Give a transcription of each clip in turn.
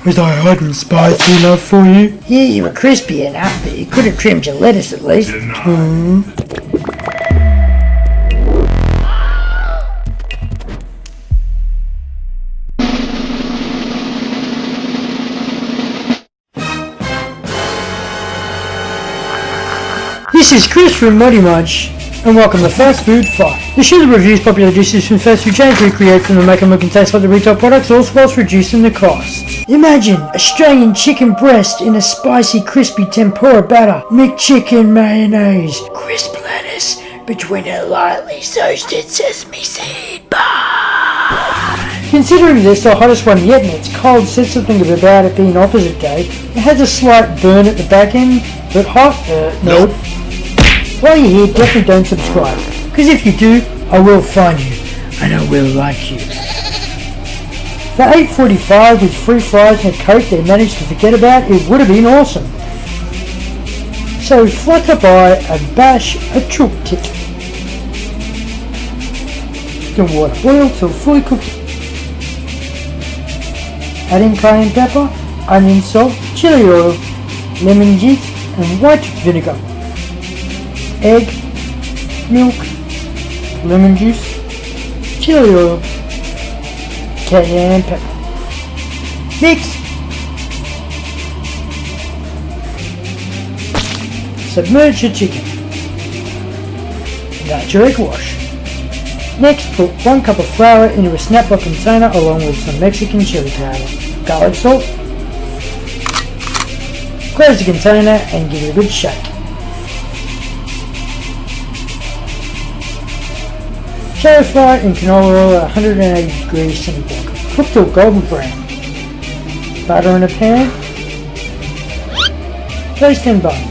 Was I hot and spicy enough for you? Yeah, you were crispy enough, but you could have trimmed your lettuce at least. This is Chris from ModeMunch, and welcome to Fast Food Fight. The show that reviews popular dishes from fast food chains recreates them and make them look and taste like the retail products, all whilst reducing the cost. Imagine Australian chicken breast in a spicy, crispy tempura batter, McChicken mayonnaise, crisp lettuce between a lightly toasted sesame seed bun. Considering this the hottest one yet and it's cold, said something about it being opposite day. It has a slight burn at the back end, but hot? Nope. While you're here, definitely don't subscribe, because if you do, I will find you, and I will like you. For $8.45 with free fries and a Coke they managed to forget about, it would have been awesome. So flutter by and bash a chook tit. Then water boil till fully cooked. Add in cayenne pepper, onion salt, chili oil, lemon juice and white vinegar. Egg, milk, lemon juice, chili oil, cayenne pepper. Mix. Submerge your chicken. That's your egg wash. Next, put 1 cup of flour into a snap-lock container along with some Mexican chili powder, garlic salt. Close the container and give it a good shake. Shallow fry in canola oil at 180 degrees centigrade. Cook till golden brown. Butter in a pan. Place 10 buns.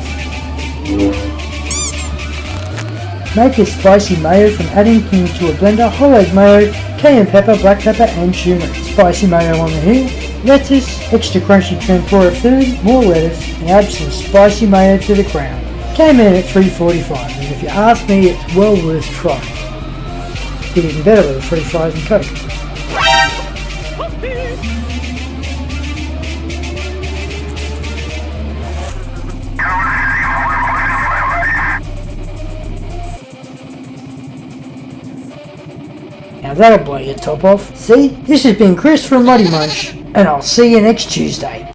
Make a spicy mayo from adding into a blender whole egg mayo, cayenne pepper, black pepper and turmeric. Spicy mayo on the heat. Lettuce, extra crunchy tempura food, more lettuce and add some spicy mayo to the crown. Came in at $3.45 and if you ask me it's well worth trying. Get even better with free fries and Coke. Now that'll blow your top off. See, this has been Chris from ModeMunch, and I'll see you next Tuesday.